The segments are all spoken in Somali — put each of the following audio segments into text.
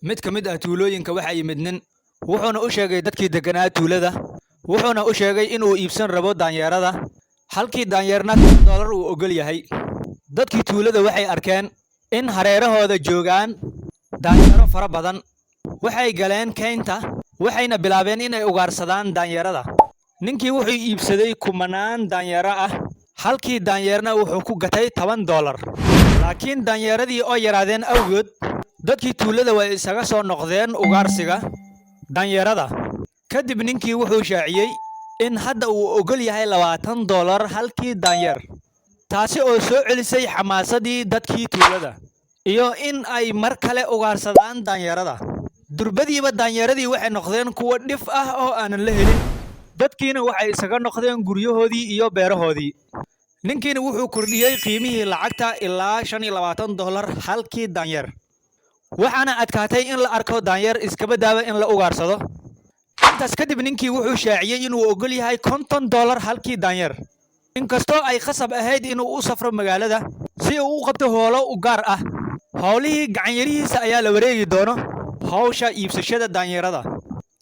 mid ka mid ah tuulooyinka waxaa yimid nin wuxuuna u sheegay dadkii deganaa tuulada wuxuuna u sheegay inuu iibsan rabo daanyeerada halkii daanyeerna $10 uu ogol yahay. Dadkii tuulada waxay arkeen in hareerahooda joogaan daanyeero fara badan. Waxay galeen keynta waxayna bilaabeen inay ugaarsadaan daanyeerada. Ninkii wuxuu iibsaday kumanaan daanyeero ah halkii daanyeerna wuxuu ku gatay $10. Laakiin daanyeeradii oo yaraadeen awgood dadkii tuulada way isaga soo noqdeen ugaarsiga daanyeerada. Kadib ninkii wuxuu shaaciyay in hadda uu ogol yahay $20 halkii daanyeer. Taasi oo soo celisay xamaasadii dadkii tuulada iyo in ay mar kale ugaarsadaan daanyeerada. Durbadiiba daanyeeradii waxay noqdeen kuwo dhif ah oo aanan la helin. Dadkiina waxay isaga noqdeen guryahoodii iyo beerahoodii. Ninkiina wuxuu kordhiyay qiimihii lacagta ilaa $25 halkii daanyeer. Waxaana adkaatay in la arko daanyeer iska badaaba in la ugaarsado. Intaas kadib ninkii wuxuu shaaciyay inuu ogol yahay $50 halkii daanyeer. Inkastoo ay khasab ahayd inuu u safro magaalada si uu u qabto howlo u gaar ah, howlihii gacanyarihiisa ayaa la wareegi doono hawsha iibsashada daanyeerada.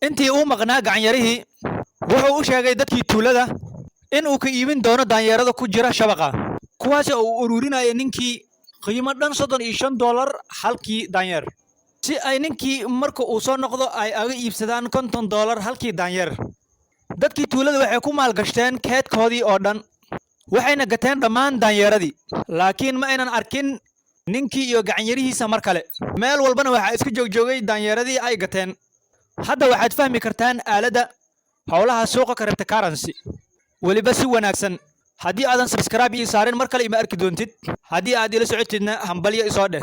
Intii uu maqnaa gacanyarihii wuxuu u sheegay dadkii tuulada in uu ka iibin doono daanyeerada ku jira shabaqa, kuwaas oo uu ururinaya ninkii qiimo dhan $35 halkii daanyeer. Si ay ninkii marka uu soo noqdo ay aga iibsadaan $50 halkii daanyeer. Dadkii tuulada waxay ku maalgashteen keedkoodii oo dhan. Waxayna gateen dhammaan daanyeeradii. Laakiin ma aynan arkin ninkii iyo gacanyarihiisa mar kale. Meel walbana waxaa iska joogjoogay daanyeeradii ay gateen. Hadda waxaad fahmi kartaan aaladda howlaha suuqa cryptocurrency. weliba si wanaagsan. Haddii aadan subscribe ii saarin mar kale ima arki doontid. Haddii aad ila socotidna hambalyo isoo dheh.